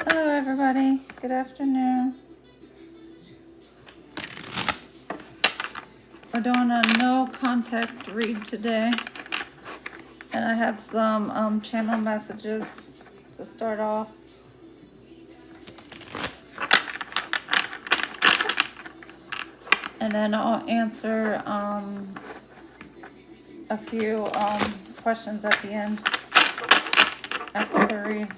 Hello everybody, good afternoon. We're doing a no contact read today. And I have some channel messages to start off. And then I'll answer a few questions at the end after the read.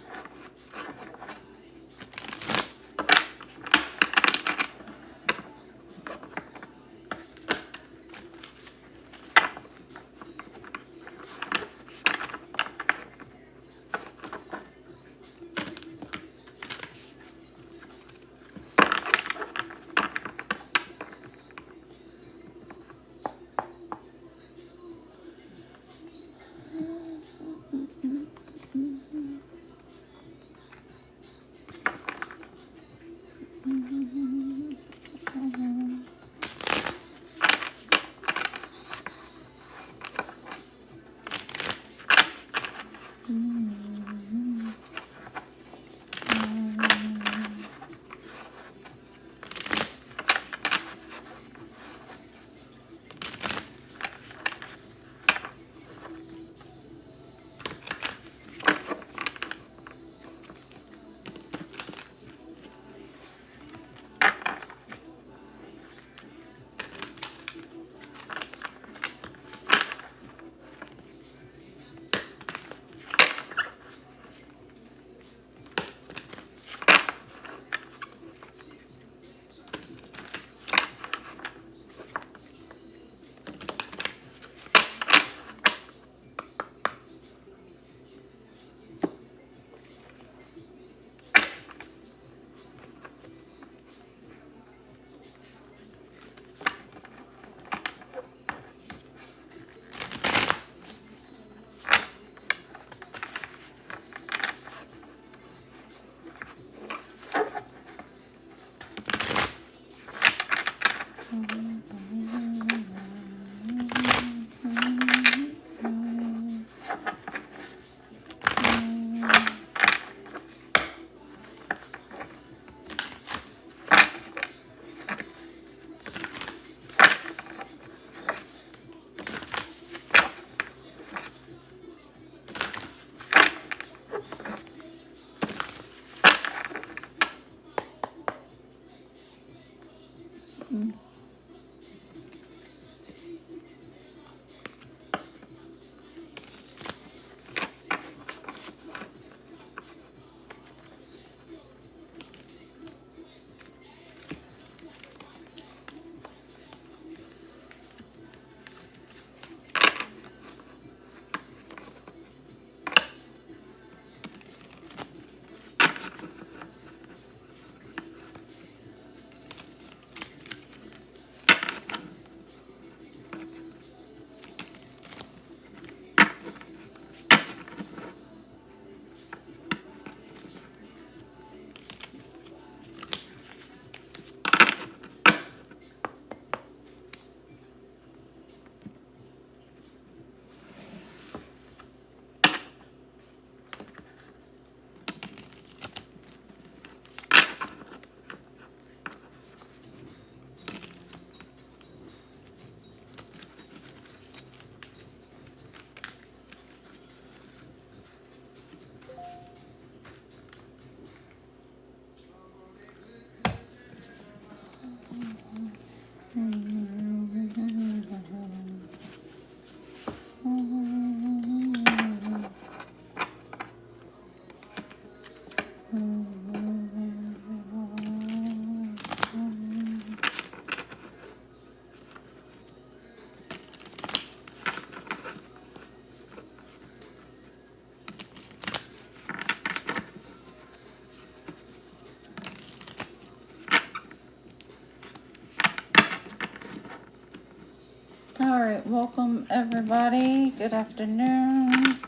Alright, welcome everybody. Good afternoon,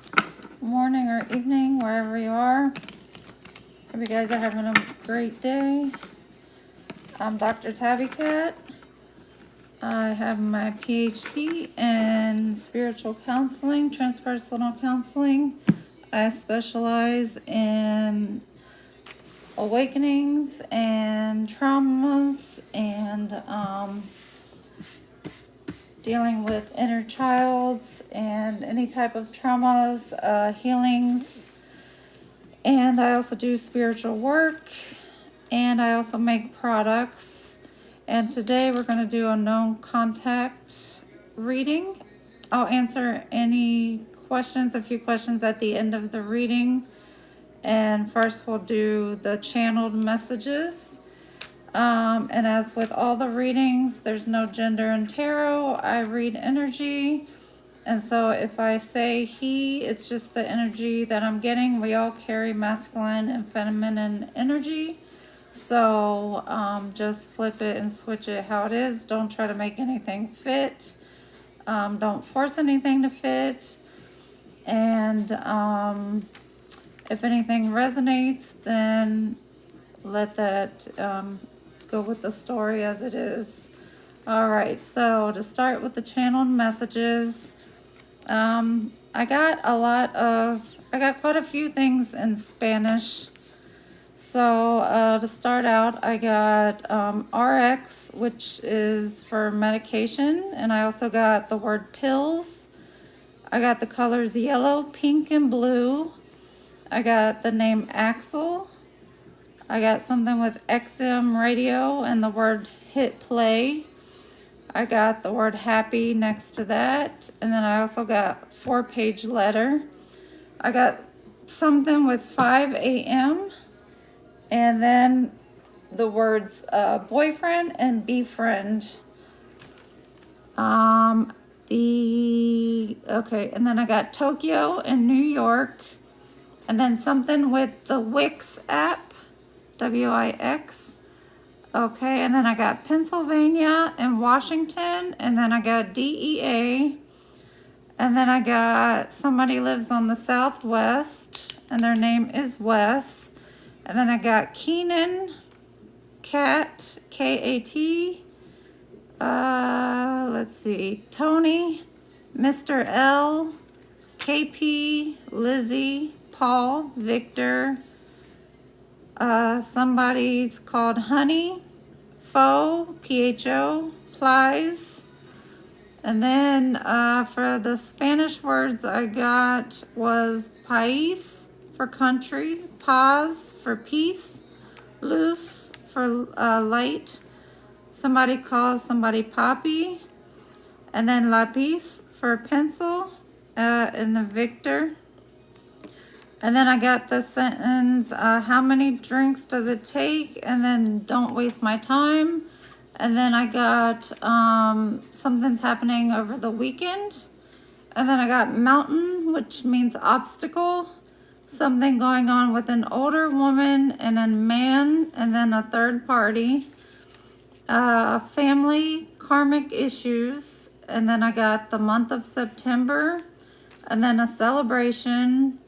morning, or evening, wherever you are. Hope you guys are having a great day. I'm Dr. Tabby Cat. I have my PhD in spiritual counseling, transpersonal counseling. I specialize in awakenings and traumas and dealing with inner childs and any type of traumas, healings. And I also do spiritual work, and I also make products. And today we're going to do a known contact reading. I'll answer any questions, a few questions at the end of the reading. And first we'll do the channeled messages. And as with all the readings, there's no gender in tarot. I read energy. And so if I say he, it's just the energy that I'm getting. We all carry masculine and feminine energy. So just flip it and switch it how it is. Don't try to make anything fit. Don't force anything to fit. And if anything resonates, then let that go with the story as it is. All right, so to start with the channeled messages, I got quite a few things in Spanish. So to start out, I got RX, which is for medication, and I also got the word pills. I got the colors yellow, pink, and blue. I got the name Axel. I got something with XM radio and the word hit play. I got the word happy next to that. And then I also got 4-page letter. I got something with 5 a.m. And then the words boyfriend and befriend. And then I got Tokyo and New York. And then something with the Wix app. W-I-X. Okay, and then I got Pennsylvania and Washington, and then I got DEA, and then I got somebody lives on the Southwest, and their name is Wes, and then I got Keenan, Cat, K-A-T, let's see, Tony, Mr. L, KP, Lizzie, Paul, Victor, somebody's called Honey, Pho, P-H-O, Plies. And then for the Spanish words I got was país for country, paz for peace, luz for light. Somebody calls somebody papi. And then lapis for pencil, and the Victor. And then I got the sentence, how many drinks does it take? And then don't waste my time. And then I got something's happening over the weekend. And then I got mountain, which means obstacle. Something going on with an older woman and a man, and then a third party. Family, karmic issues. And then I got the month of September. And then a celebration.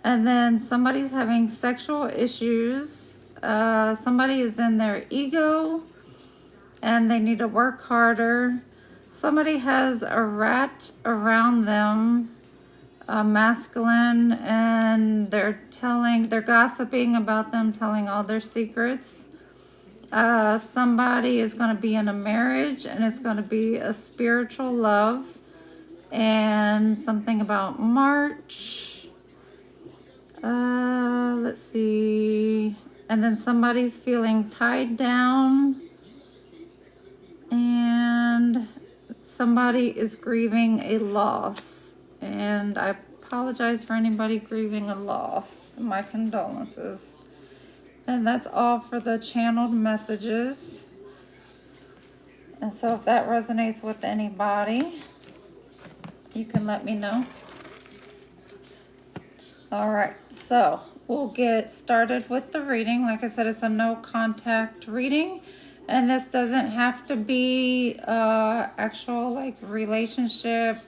And then somebody's having sexual issues. Somebody is in their ego and they need to work harder. Somebody has a rat around them, masculine, and they're gossiping about them, telling all their secrets. Somebody is going to be in a marriage, and it's going to be a spiritual love, and something about March. Let's see. And then somebody's feeling tied down. And somebody is grieving a loss. And I apologize for anybody grieving a loss. My condolences. And that's all for the channeled messages. And so if that resonates with anybody, you can let me know. All right, so we'll get started with the reading. Like I said, it's a no contact reading. And this doesn't have to be actual like relationship,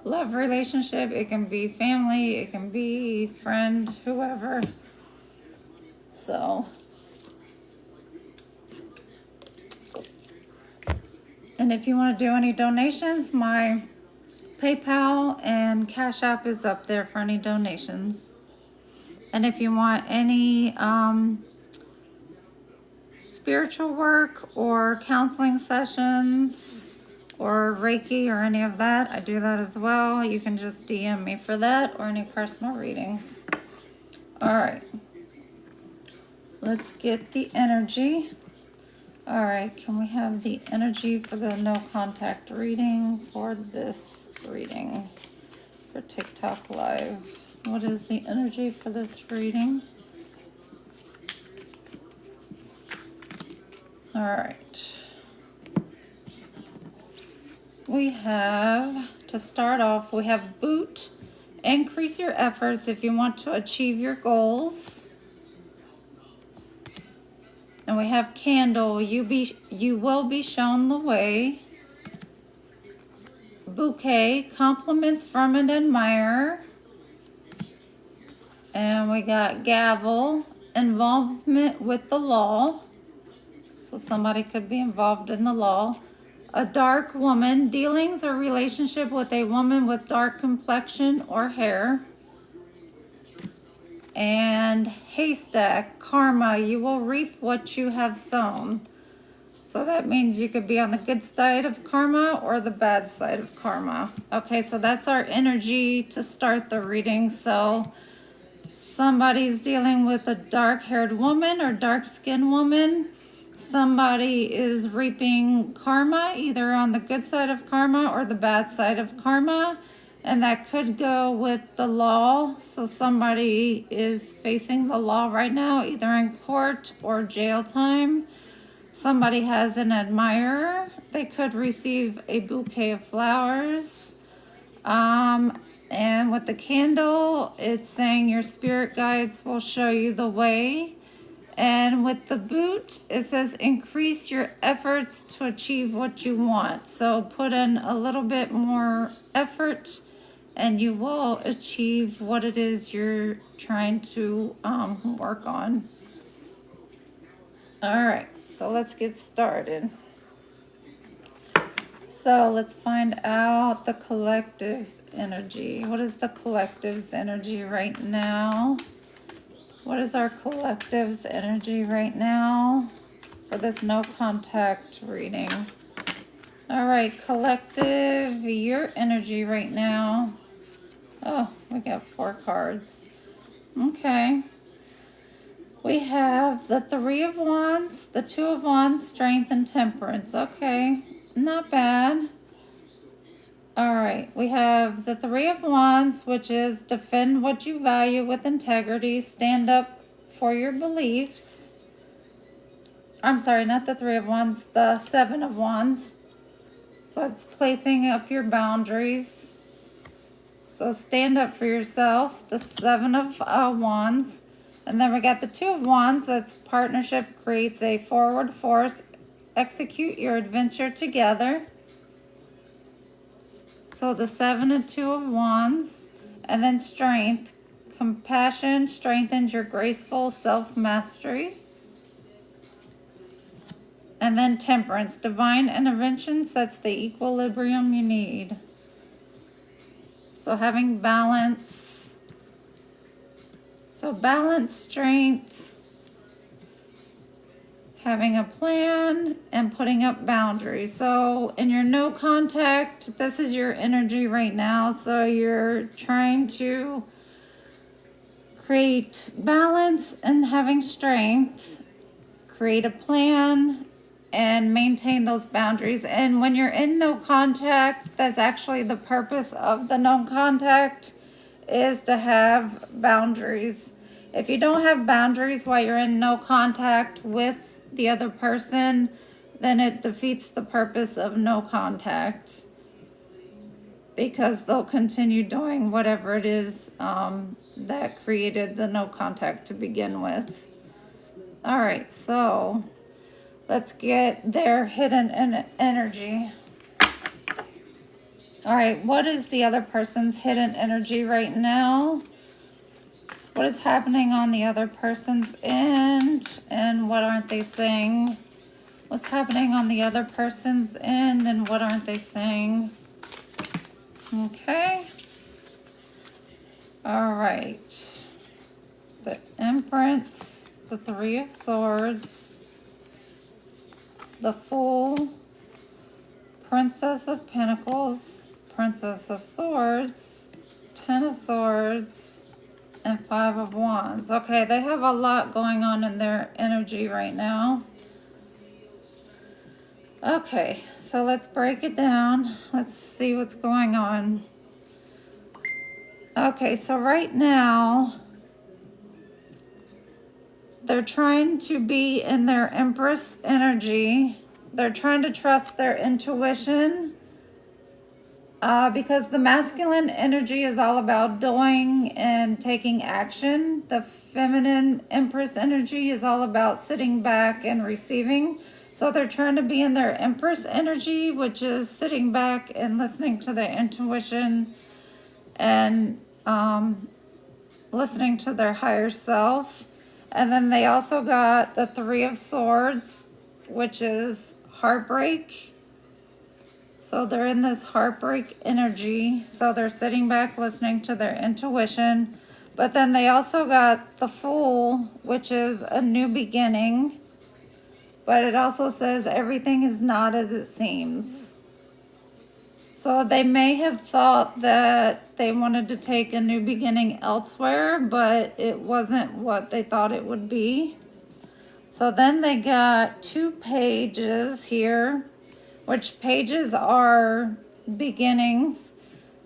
love relationship. It can be family, it can be friend, whoever. So, and if you want to do any donations, my PayPal and Cash App is up there for any donations. And if you want any spiritual work or counseling sessions or Reiki or any of that, I do that as well. You can just DM me for that or any personal readings. All right, let's get the energy. All right, can we have the energy for the no contact reading for this reading for TikTok Live? What is the energy for this reading? All right. We have, to start off, we have boot. Increase your efforts if you want to achieve your goals. And we have candle. You will be shown the way. Bouquet. Compliments from an admirer. And we got gavel. Involvement with the law. So somebody could be involved in the law. A dark woman. Dealings or relationship with a woman with dark complexion or hair. And haystack, karma, you will reap what you have sown. So that means you could be on the good side of karma or the bad side of karma. Okay, so that's our energy to start the reading. So somebody's dealing with a dark-haired woman or dark-skinned woman. Somebody is reaping karma, either on the good side of karma or the bad side of karma. And that could go with the law. So somebody is facing the law right now, either in court or jail time. Somebody has an admirer. They could receive a bouquet of flowers. And with the candle, it's saying your spirit guides will show you the way. And with the boot, it says increase your efforts to achieve what you want. So put in a little bit more effort and you will achieve what it is you're trying to work on. All right, so let's get started. So let's find out the collective's energy. What is the collective's energy right now? What is our collective's energy right now for this no contact reading? All right, collective, your energy right now. Oh, we got 4 cards. Okay. We have the 3 of Wands, the 2 of Wands, Strength, and Temperance. Okay, not bad. All right, we have the 3 of Wands, which is defend what you value with integrity, stand up for your beliefs. I'm sorry, not the 3 of Wands, the 7 of Wands. So that's placing up your boundaries. So stand up for yourself, the 7 of Wands. And then we got the 2 of Wands, that's partnership creates a forward force. Execute your adventure together. So the 7 and 2 of Wands. And then Strength, compassion strengthens your graceful self-mastery. And then Temperance, divine intervention sets the equilibrium you need. So having balance. So balance, strength, having a plan, and putting up boundaries. So in your no contact, this is your energy right now. So you're trying to create balance and having strength, create a plan, and maintain those boundaries. And when you're in no contact, that's actually the purpose of the no contact, is to have boundaries. If you don't have boundaries while you're in no contact with the other person, then it defeats the purpose of no contact, because they'll continue doing whatever it is that created the no contact to begin with. All right, so Let's get their hidden energy. All right, what is the other person's hidden energy right now? What is happening on the other person's end, and what aren't they saying? What's happening on the other person's end, and what aren't they saying? Okay. All right. The Empress, the Three of Swords, the Fool, Princess of Pentacles, Princess of Swords, Ten of Swords, and Five of Wands. Okay, they have a lot going on in their energy right now. Okay, so let's break it down. Let's see what's going on. Okay, so right now, they're trying to be in their Empress energy. They're trying to trust their intuition. Because the masculine energy is all about doing and taking action. The feminine Empress energy is all about sitting back and receiving. So they're trying to be in their Empress energy, which is sitting back and listening to their intuition and listening to their higher self. And then they also got the Three of Swords, which is heartbreak. So they're in this heartbreak energy. So they're sitting back listening to their intuition. But then they also got the Fool, which is a new beginning. But it also says everything is not as it seems. So they may have thought that they wanted to take a new beginning elsewhere, but it wasn't what they thought it would be. So then they got two pages here, which pages are beginnings.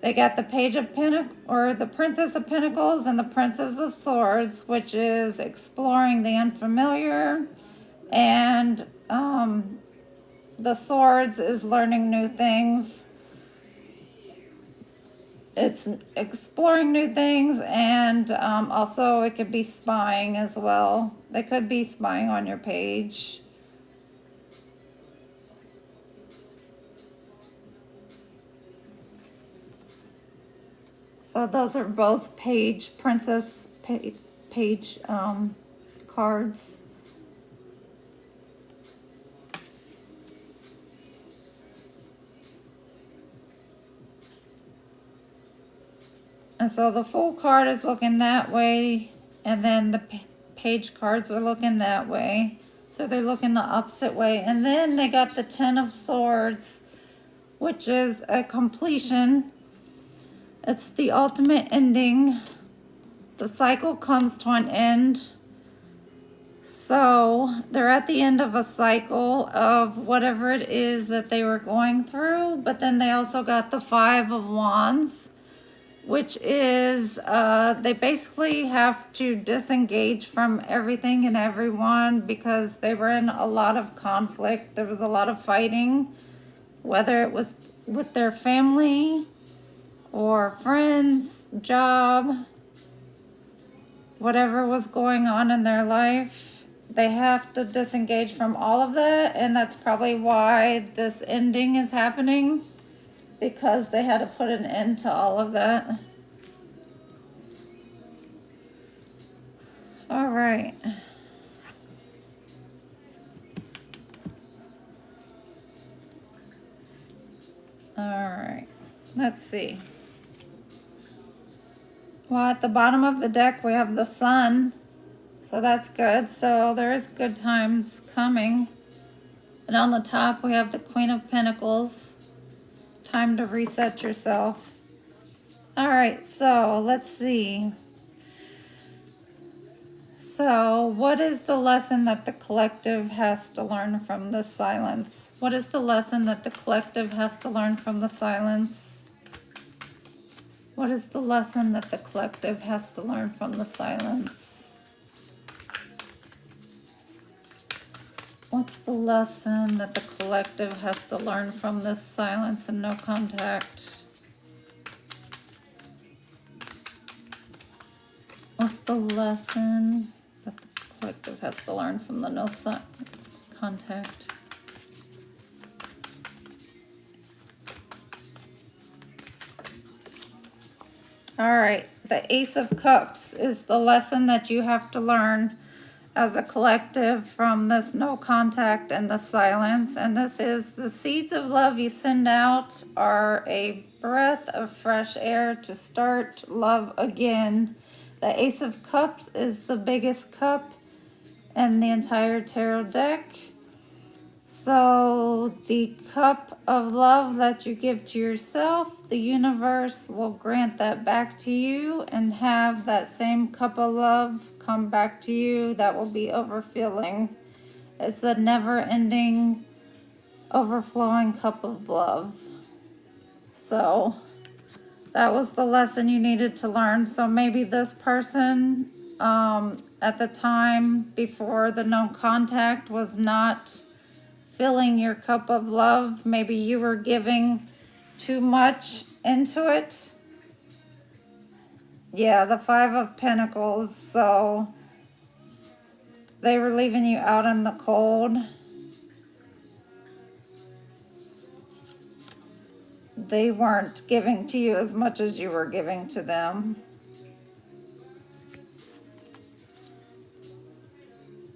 They got the Page of Pentacles, or the Princess of Pentacles, and the Princess of Swords, which is exploring the unfamiliar. And the Swords is learning new things. It's exploring new things, and also it could be spying as well. They could be spying on your page. So those are both princess page cards. And so the Fool card is looking that way, and then the page cards are looking that way. So they're looking the opposite way. And then they got the Ten of Swords, which is a completion. It's the ultimate ending. The cycle comes to an end. So they're at the end of a cycle of whatever it is that they were going through. But then they also got the Five of Wands, which is they basically have to disengage from everything and everyone because they were in a lot of conflict. There was a lot of fighting, whether it was with their family or friends, job, whatever was going on in their life. They have to disengage from all of that, and that's probably why this ending is happening, because they had to put an end to all of that. All right. All right. Let's see. Well, at the bottom of the deck, we have the Sun. So that's good. So there is good times coming. And on the top, we have the Queen of Pentacles. Time to reset yourself. All right, so let's see. So what is the lesson that the collective has to learn from this silence? What is the lesson that the collective has to learn from the silence? What is the lesson that the collective has to learn from the silence? What's the lesson that the collective has to learn from this silence and no contact? What's the lesson that the collective has to learn from the no contact. All right, the Ace of Cups is the lesson that you have to learn as a collective from this no contact and the silence. And this is: the seeds of love you send out are a breath of fresh air to start love again. The Ace of Cups is the biggest cup in the entire tarot deck. So the cup of love that you give to yourself, the universe will grant that back to you and have that same cup of love come back to you that will be overfilling. It's a never-ending, overflowing cup of love. So that was the lesson you needed to learn. So maybe this person at the time before the no contact was not filling your cup of love. Maybe you were giving too much into it. Yeah, the Five of Pentacles. So they were leaving you out in the cold. They weren't giving to you as much as you were giving to them.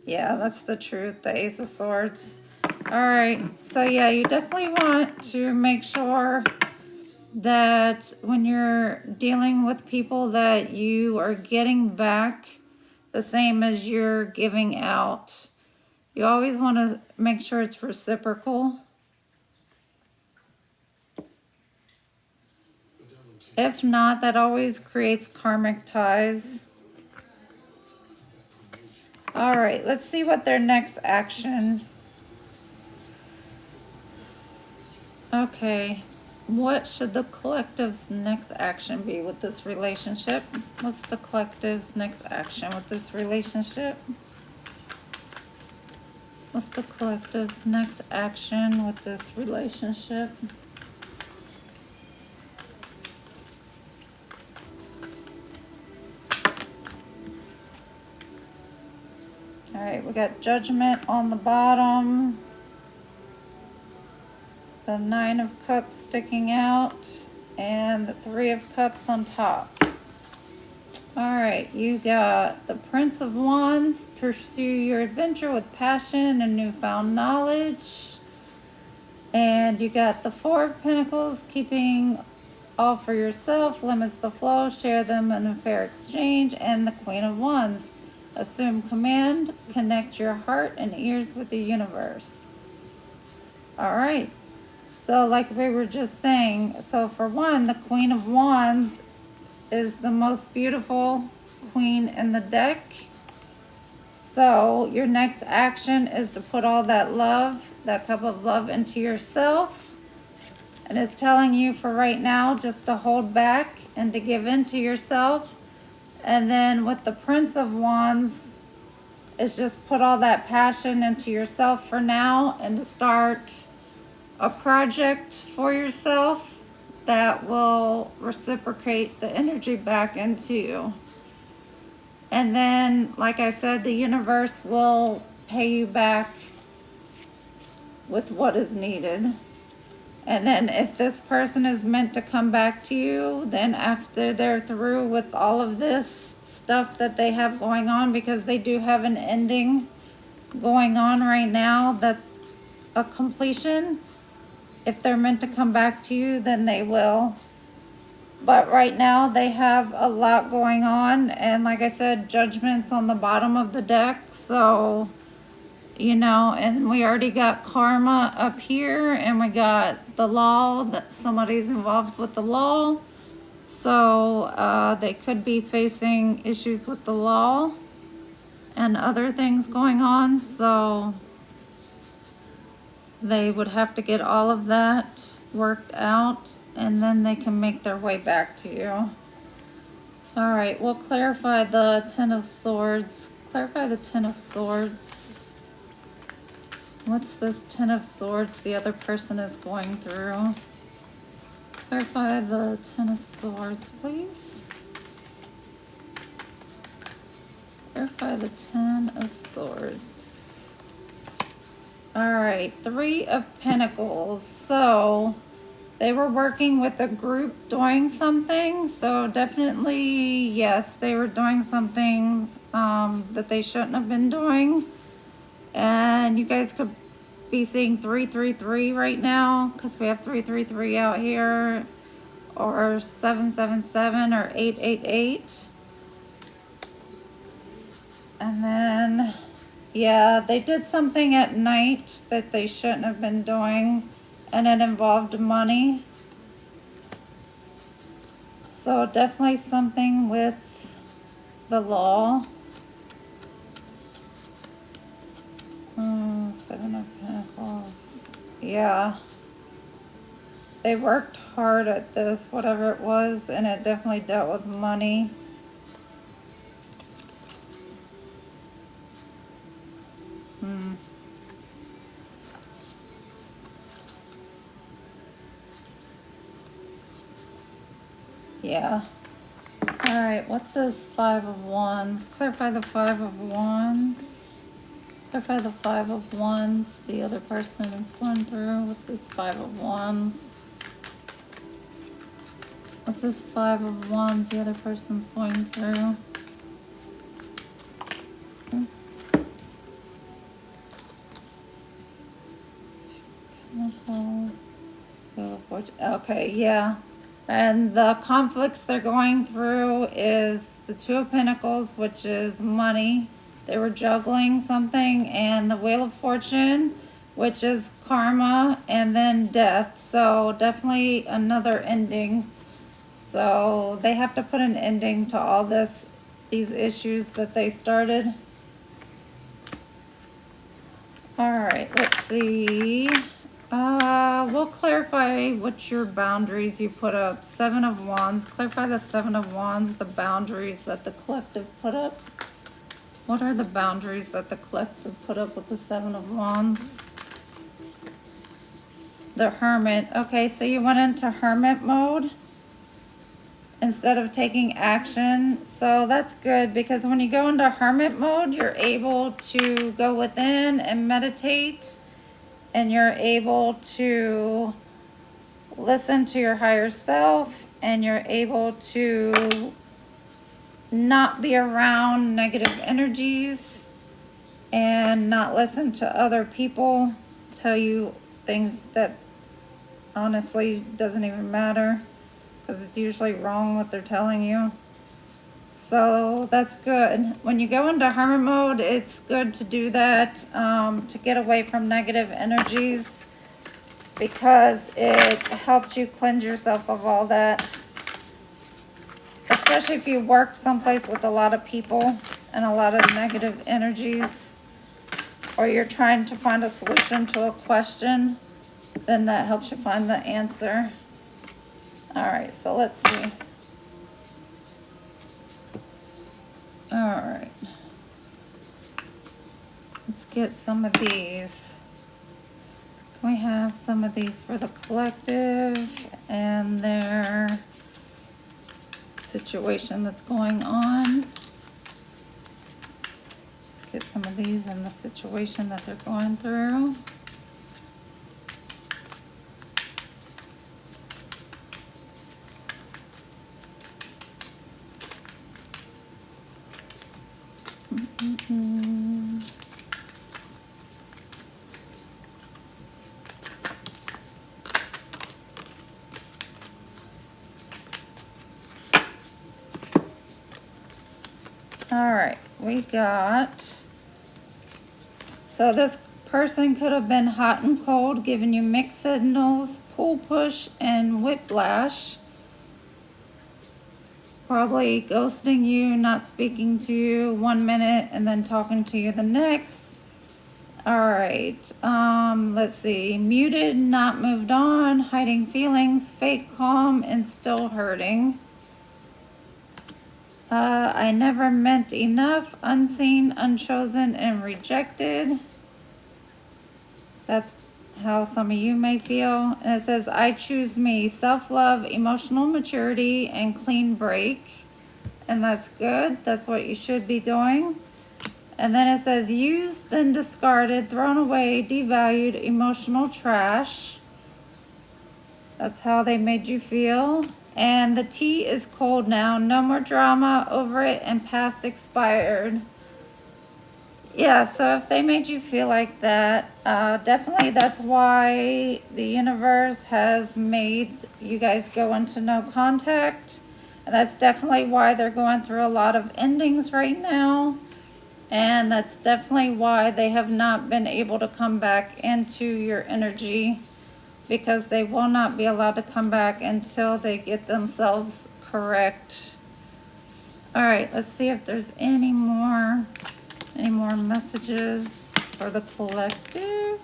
Yeah, that's the truth, the Ace of Swords. All right, so yeah, you definitely want to make sure that when you're dealing with people that you are getting back the same as you're giving out. You always want to make sure it's reciprocal. If not, that always creates karmic ties. All right, let's see what their next action. Okay, what should the collective's next action be with this relationship? What's the collective's next action with this relationship? What's the collective's next action with this relationship? All right, we got Judgment on the bottom. The Nine of Cups sticking out, and the Three of Cups on top. All right, you got the Prince of Wands. Pursue your adventure with passion and newfound knowledge. And you got the Four of Pentacles. Keeping all for yourself limits the flow. Share them in a fair exchange. And the Queen of Wands. Assume command. Connect your heart and ears with the universe. All right. So like we were just saying, so for one, the Queen of Wands is the most beautiful queen in the deck. So your next action is to put all that love, that cup of love, into yourself. And it's telling you for right now just to hold back and to give in to yourself. And then with the Prince of Wands, it's just put all that passion into yourself for now and to start a project for yourself that will reciprocate the energy back into you. And then, like I said, the universe will pay you back with what is needed. And then if this person is meant to come back to you, then after they're through with all of this stuff that they have going on, because they do have an ending going on right now that's a completion. If they're meant to come back to you, then they will. But right now they have a lot going on. And like I said, Judgment's on the bottom of the deck. So, you know, and we already got karma up here. And we got the law, that somebody's involved with the law. So they could be facing issues with the law and other things going on. So they would have to get all of that worked out, and then they can make their way back to you. All right, we'll clarify the Ten of Swords. Clarify the Ten of Swords. What's this Ten of Swords the other person is going through? Clarify the Ten of Swords, please. Clarify the Ten of Swords. All right, Three of Pentacles. So they were working with a group doing something. So definitely, yes, they were doing something that they shouldn't have been doing. And you guys could be seeing 333 right now because we have 333 out here, or 777 or 888. And then, yeah, they did something at night that they shouldn't have been doing, and it involved money. So definitely something with the law. Seven of Pentacles. Yeah. They worked hard at this, whatever it was, and it definitely dealt with money. Yeah. All right, what does Five of Wands? Clarify the Five of Wands. Clarify the Five of Wands the other person is going through. What's this Five of Wands? What's this Five of Wands the other person's going through? Okay, yeah. And the conflicts they're going through is the Two of Pentacles, which is money. They were juggling something, and the Wheel of Fortune, which is karma, and then death. So definitely another ending. So they have to put an ending to all these issues that they started. All right, let's see. We'll clarify what your boundaries you put up. Seven of Wands. Clarify the Seven of Wands, the boundaries that the collective put up. What are the boundaries that the collective put up with the Seven of Wands? The Hermit. Okay, so you went into Hermit mode instead of taking action. So that's good, because when you go into Hermit mode, you're able to go within and meditate, and you're able to listen to your higher self, and you're able to not be around negative energies and not listen to other people tell you things that honestly doesn't even matter, because it's usually wrong what they're telling you. So that's good. When you go into Hermit mode, it's good to do that, to get away from negative energies, because it helps you cleanse yourself of all that. Especially if you work someplace with a lot of people and a lot of negative energies, or you're trying to find a solution to a question, then that helps you find the answer. All right, so let's see. All right. Let's get some of these. Can we have some of these for the collective and their situation that's going on? Let's get some of these in the situation that they're going through. All right, we got, so this person could have been hot and cold, giving you mixed signals, pull, push, and whiplash. Probably ghosting you, not speaking to you 1 minute and then talking to you the next. All right, let's see. Muted, not moved on, hiding feelings, fake calm, and still hurting. I never meant enough, unseen, unchosen, and rejected. That's how some of you may feel. And it says, I choose me, self-love, emotional maturity, and clean break. And that's good. That's what you should be doing. And then it says used, then discarded, thrown away, devalued, emotional trash. That's how they made you feel. And the tea is cold now. No more drama over it and past expired. Yeah, so if they made you feel like that, definitely that's why the universe has made you guys go into no contact. And that's definitely why they're going through a lot of endings right now. And that's definitely why they have not been able to come back into your energy, because they will not be allowed to come back until they get themselves correct. All right, let's see if there's any more messages for the collective.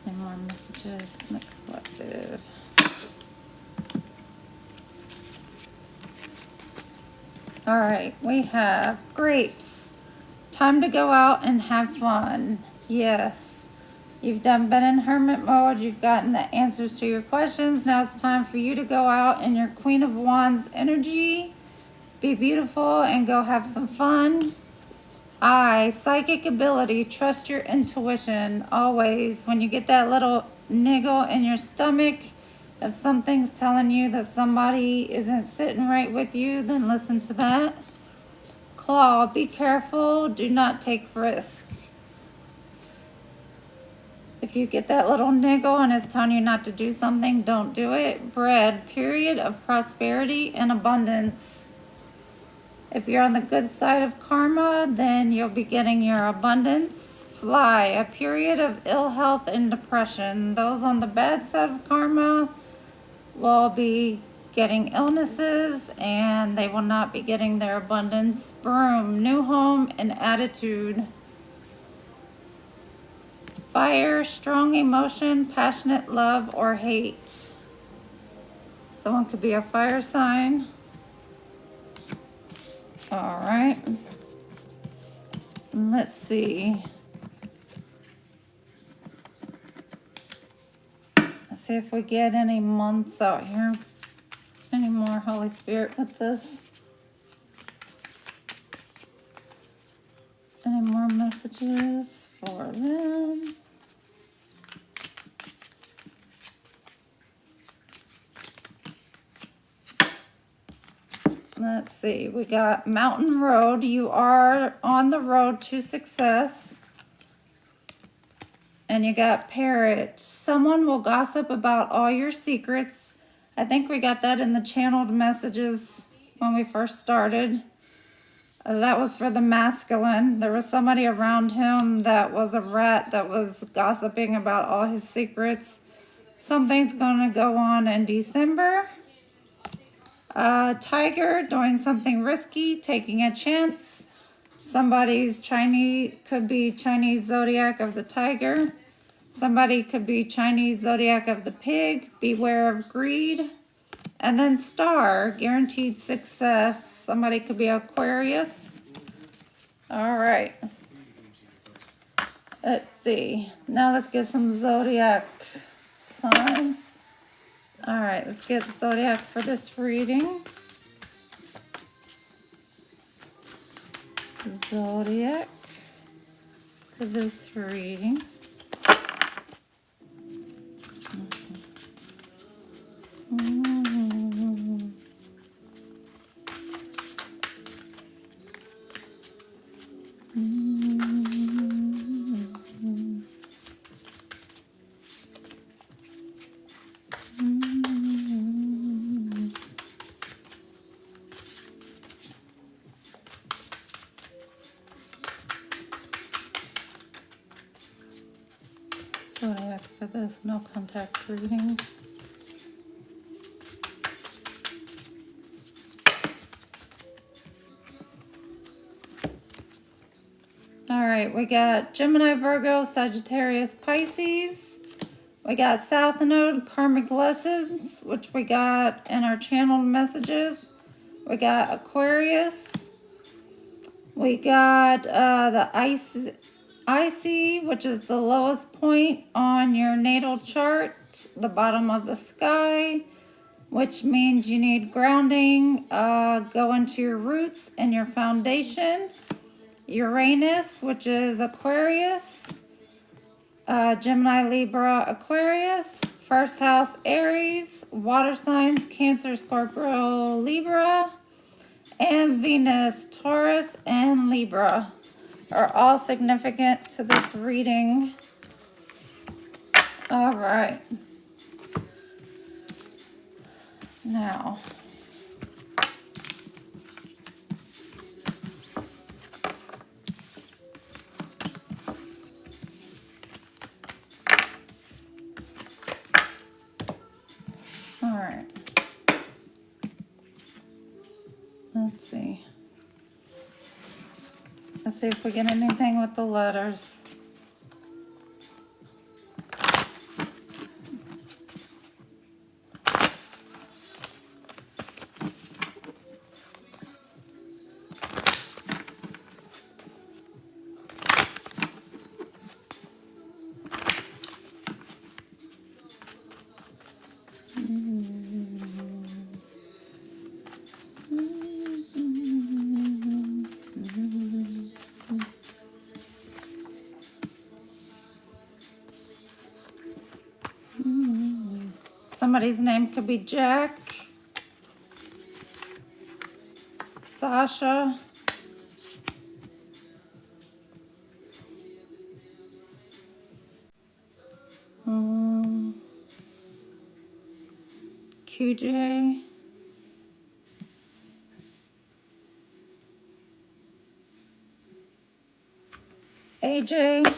Any more messages from the collective. All right, we have grapes. Time to go out and have fun. Yes. You've been in hermit mode. You've gotten the answers to your questions. Now it's time for you to go out in your Queen of Wands energy. Be beautiful and go have some fun. Psychic ability. Trust your intuition. Always. When you get that little niggle in your stomach, if something's telling you that somebody isn't sitting right with you, then listen to that. Claw. Be careful. Do not take risks. If you get that little niggle and it's telling you not to do something, don't do it. Bread, period of prosperity and abundance. If you're on the good side of karma, then you'll be getting your abundance. Fly, a period of ill health and depression. Those on the bad side of karma will be getting illnesses and they will not be getting their abundance. Broom, new home and attitude. Fire, strong emotion, passionate love or hate. Someone could be a fire sign. All right. Let's see. Let's see if we get any months out here. Any more Holy Spirit with this? Any more messages for them? Let's see, we got Mountain Road. You are on the road to success. And you got Parrot. Someone will gossip about all your secrets. I think we got that in the channeled messages when we first started. That was for the masculine. There was somebody around him that was a rat that was gossiping about all his secrets. Something's going to go on in December. Tiger, doing something risky, taking a chance. Somebody's Chinese, could be Chinese zodiac of the tiger. Somebody could be Chinese zodiac of the pig. Beware of greed. And then Star, guaranteed success. Somebody could be Aquarius. All right. Let's see. Now let's get some zodiac signs. All right, let's get the zodiac for this reading. Zodiac for this reading. Zodiac for this no contact reading. All right, we got Gemini, Virgo, Sagittarius, Pisces. We got South Node, Karmic Lessons, which we got in our channeled messages. We got Aquarius. We got the Icy, which is the lowest point on your natal chart, the bottom of the sky, which means you need grounding, go into your roots and your foundation. Uranus, which is Aquarius, Gemini, Libra, Aquarius, first house Aries, water signs Cancer, Scorpio, Libra, and Venus, Taurus, and Libra are all significant to this reading. All right. Now, all right. Let's see. Let's see if we get anything with the letters. Somebody's name could be Jack, Sasha, QJ, AJ,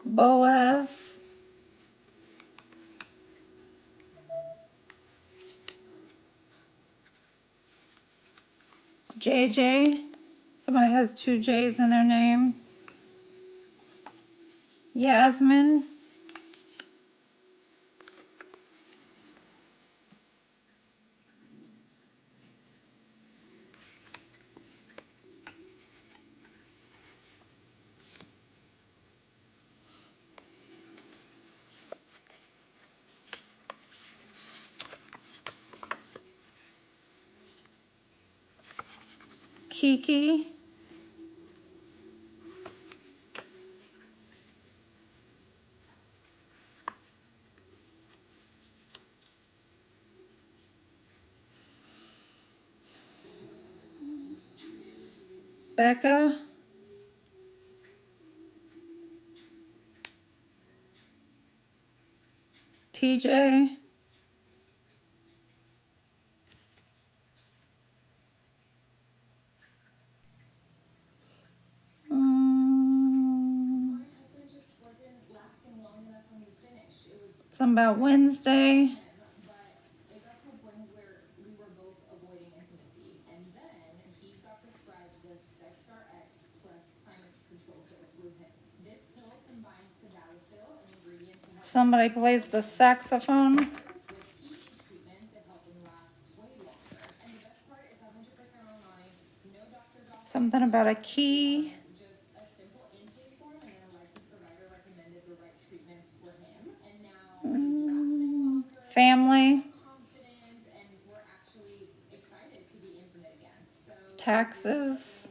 Boaz, JJ. Somebody has two J's in their name. Yasmin, Kiki, Becca, TJ, something about Wednesday, somebody plays the saxophone, something about a key, family, taxes,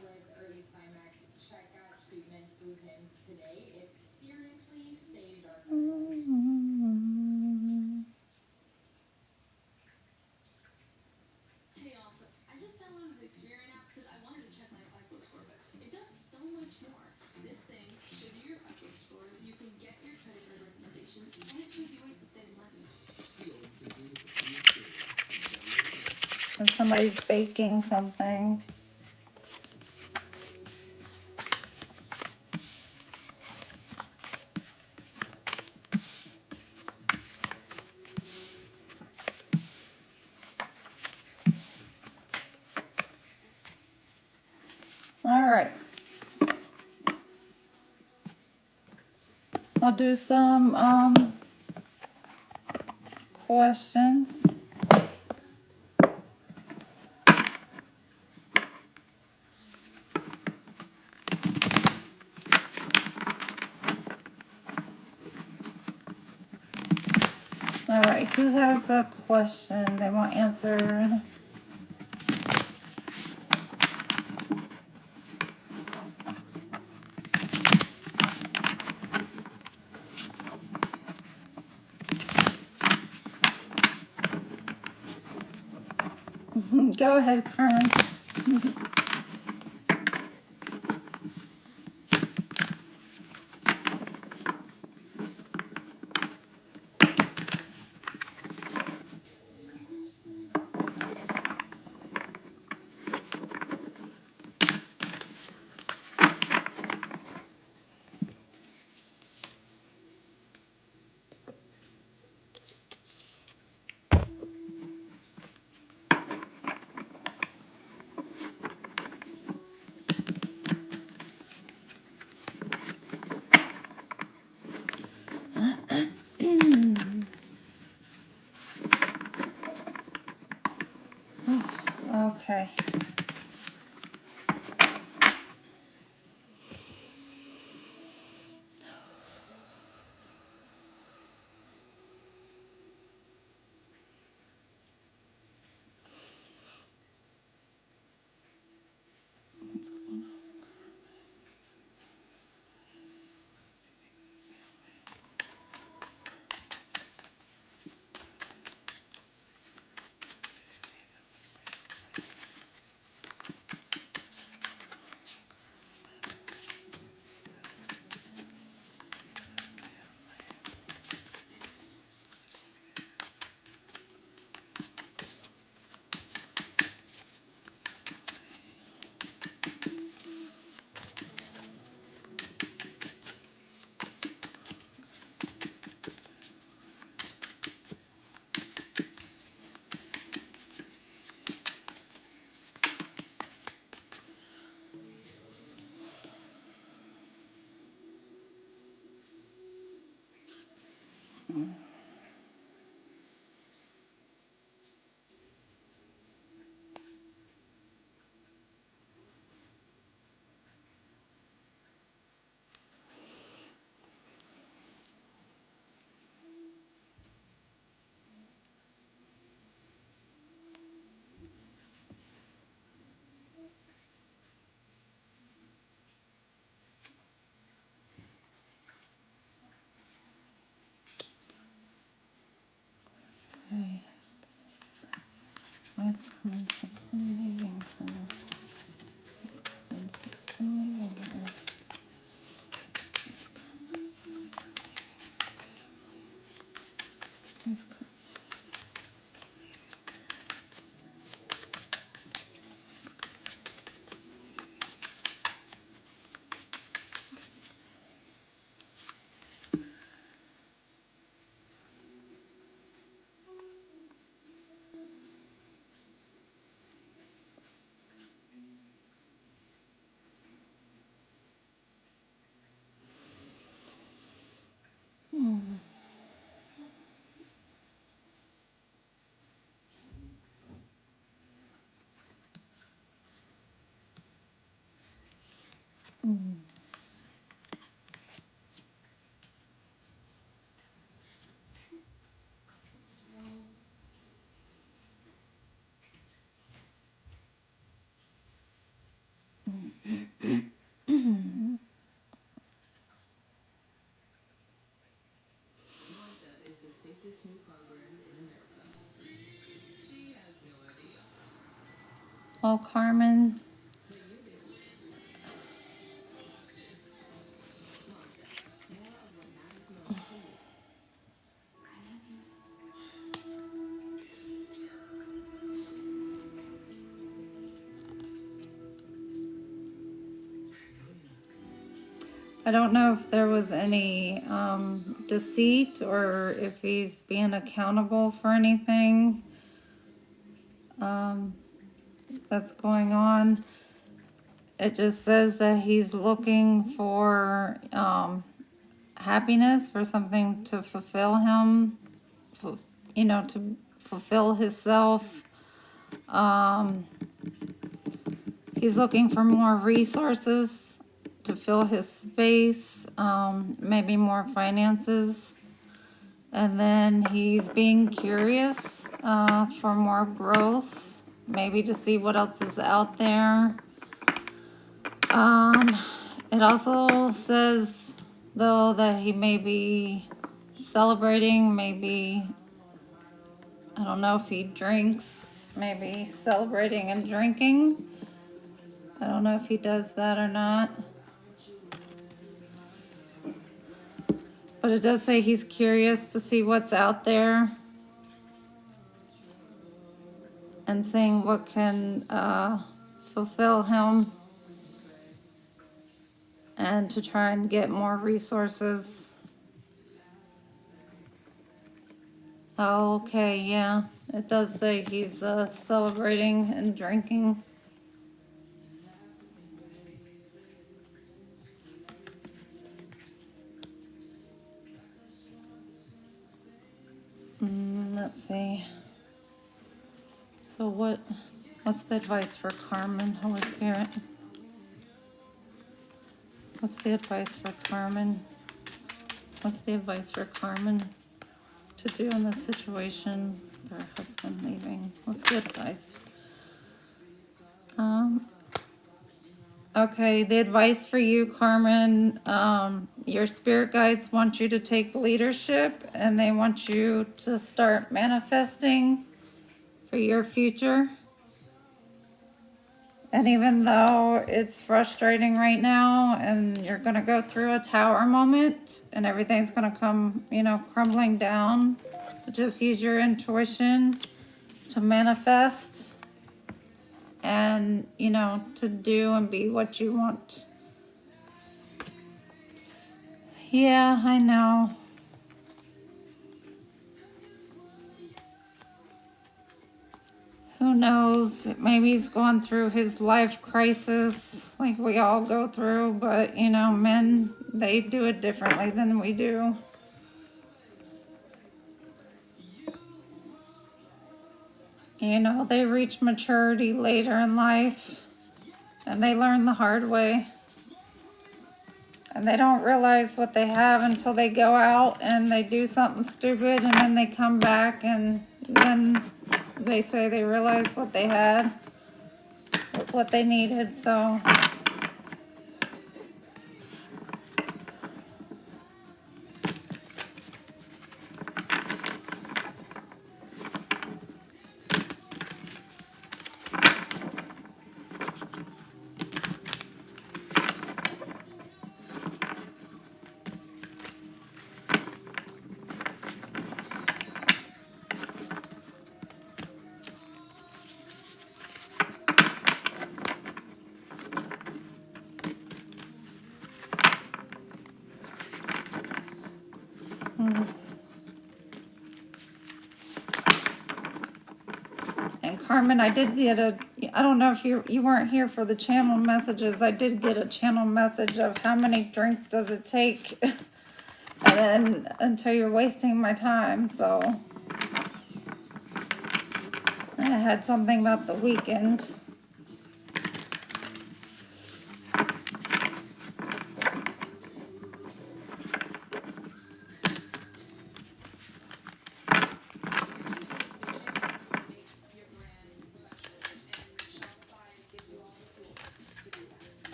and somebody's baking something. All right. I'll do some questions. All right, who has a question they want answered? Go ahead, Carmen. Okay. What's going on? Okay. Why is Carmen leaving her? Why is Carmen leaving her? Why is Carmen- Well, Carmen, I don't know if there was any deceit or if he's being accountable for anything that's going on. It just says that he's looking for happiness, for something to fulfill him, to fulfill himself. He's looking for more resources to fill his space, maybe more finances. And then he's being curious for more growth, maybe to see what else is out there. It also says, though, that he may be celebrating, maybe, I don't know if he drinks, maybe celebrating and drinking. I don't know if he does that or not. But it does say he's curious to see what's out there and seeing what can fulfill him, and to try and get more resources. Oh, okay, yeah. It does say he's celebrating and drinking. Let's see. So what's the advice for Carmen, Holy Spirit? What's the advice for Carmen? What's the advice for Carmen to do in this situation with her husband leaving? What's the advice? Okay, the advice for you, Carmen, your spirit guides want you to take leadership, and they want you to start manifesting for your future. And even though it's frustrating right now and you're going to go through a tower moment and everything's going to come, crumbling down, just use your intuition to manifest and, to do and be what you want. Yeah, I know. Who knows? Maybe he's going through his life crisis like we all go through, but, men, they do it differently than we do. They reach maturity later in life, and they learn the hard way. And they don't realize what they have until they go out and they do something stupid, and then they come back and then they say they realize what they had was what they needed. So and Carmen, I did get I don't know if you weren't here for the channel messages. I did get a channel message of how many drinks does it take and then until you're wasting my time. So I had something about the weekend.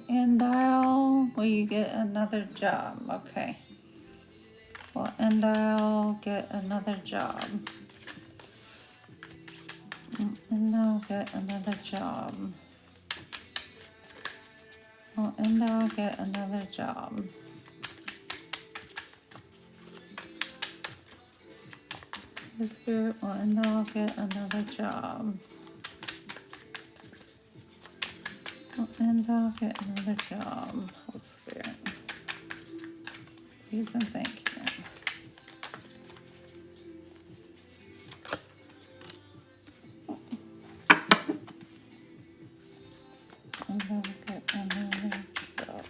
And will you get another job? Okay. Well, and I'll get another job. And I'll get another job. And I'll get another job. The Spirit will end, I'll get another job. And I'll get another job. Holy Spirit. Please and thank you. And I'll get another job.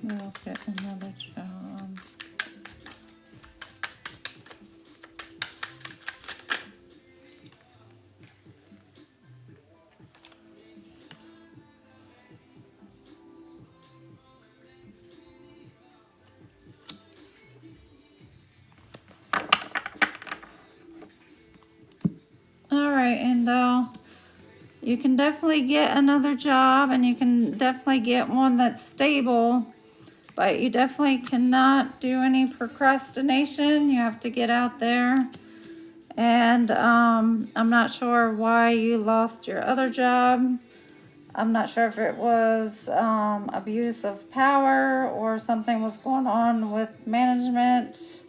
We'll get another job. All right, and you can definitely get another job, and you can definitely get one that's stable, but you definitely cannot do any procrastination. You have to get out there. And I'm not sure why you lost your other job. I'm not sure if it was abuse of power or something was going on with management,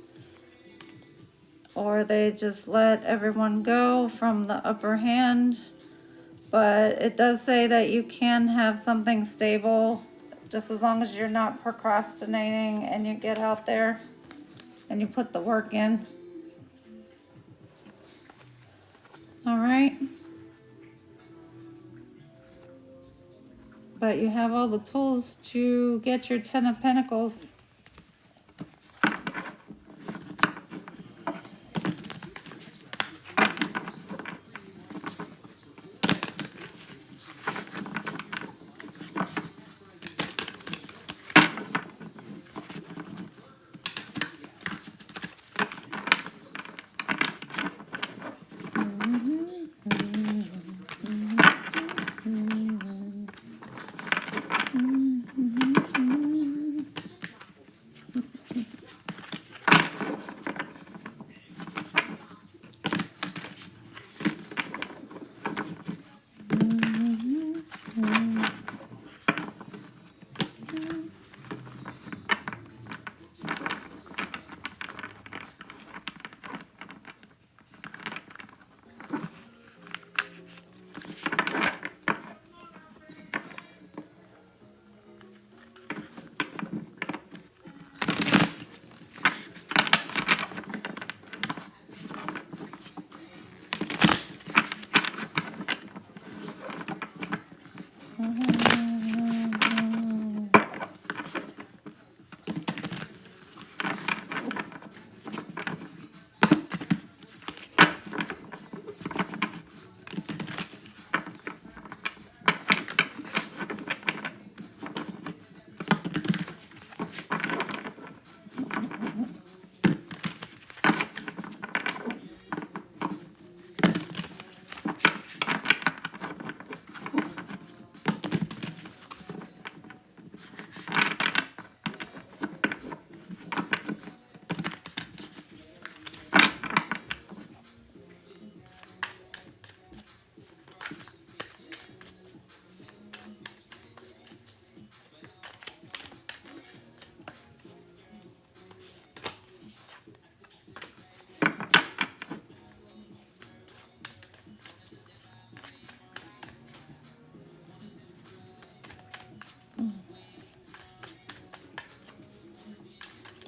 or they just let everyone go from the upper hand. But it does say that you can have something stable just as long as you're not procrastinating and you get out there and you put the work in. All right. But you have all the tools to get your 10 of Pentacles.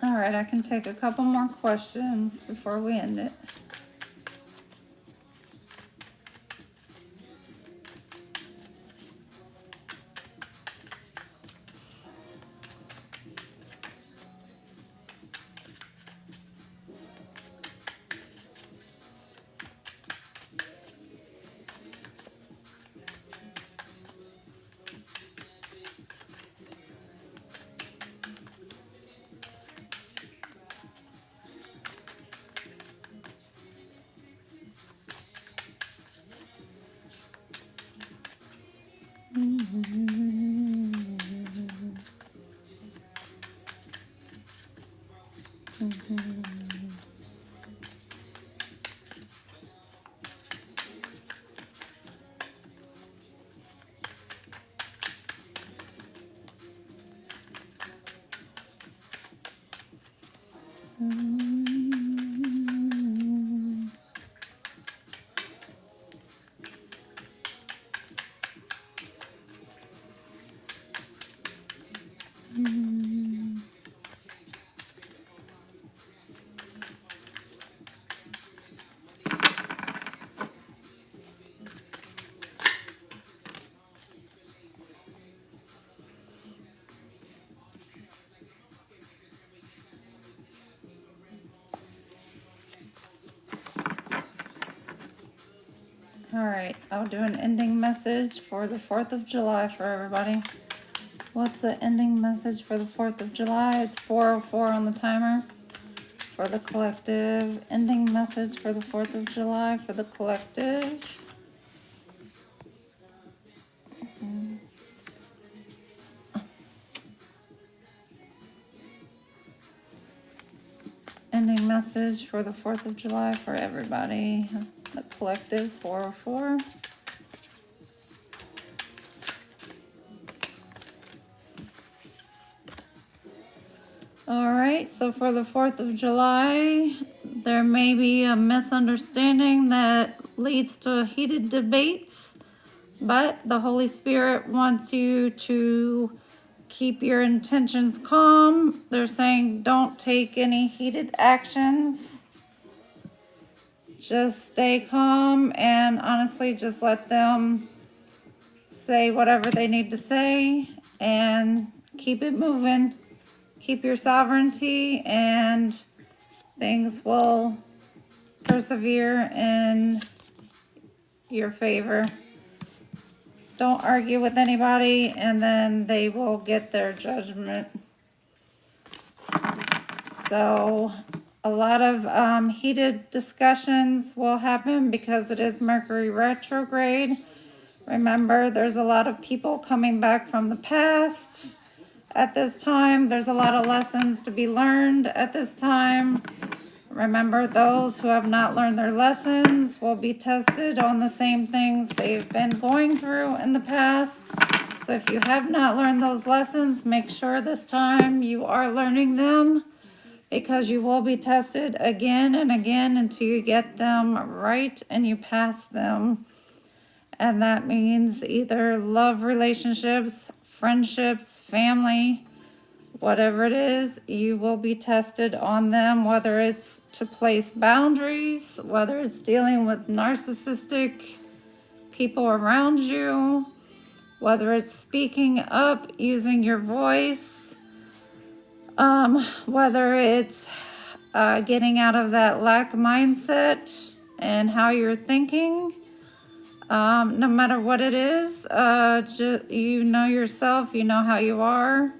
All right, I can take a couple more questions before we end it. All right, I'll do an ending message for the 4th of July for everybody. What's the ending message for the 4th of July? It's 4:04 on the timer for the collective. Ending message for the 4th of July for the collective. Ending message for the 4th of July for everybody. The collective 404. All right, so for the 4th of July, there may be a misunderstanding that leads to heated debates, but the Holy Spirit wants you to keep your intentions calm. They're saying don't take any heated actions. Just stay calm and honestly just let them say whatever they need to say and keep it moving. Keep your sovereignty and things will persevere in your favor. Don't argue with anybody and then they will get their judgment. So a lot of heated discussions will happen because it is Mercury retrograde. Remember, there's a lot of people coming back from the past. At this time, there's a lot of lessons to be learned at this time. Remember, those who have not learned their lessons will be tested on the same things they've been going through in the past. So if you have not learned those lessons, make sure this time you are learning them, because you will be tested again and again until you get them right and you pass them. And that means either love relationships, friendships, family, whatever it is, you will be tested on them, whether it's to place boundaries, whether it's dealing with narcissistic people around you, whether it's speaking up, using your voice, whether it's getting out of that lack mindset and how you're thinking. No matter what it is, you know yourself, you know how you are.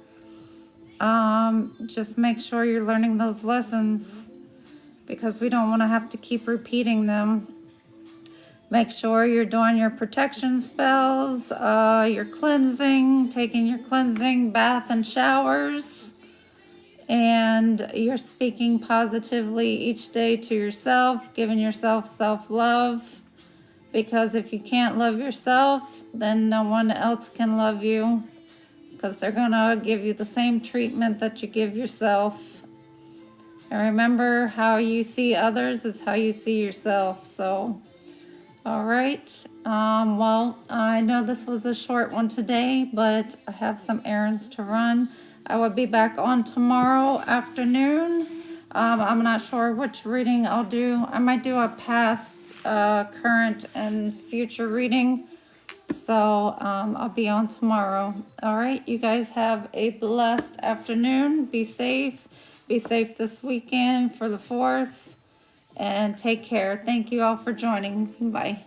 Just make sure you're learning those lessons, because we don't want to have to keep repeating them. Make sure you're doing your protection spells, your cleansing, taking your cleansing bath and showers, and you're speaking positively each day to yourself, giving yourself self-love. Because if you can't love yourself, then no one else can love you, because they're going to give you the same treatment that you give yourself. And remember, how you see others is how you see yourself. So, all right. Well, I know this was a short one today, but I have some errands to run. I will be back on tomorrow afternoon. I'm not sure which reading I'll do. I might do a past, current, and future reading. So I'll be on tomorrow. All right, you guys have a blessed afternoon. Be safe. Be safe this weekend for the 4th. And take care. Thank you all for joining. Bye.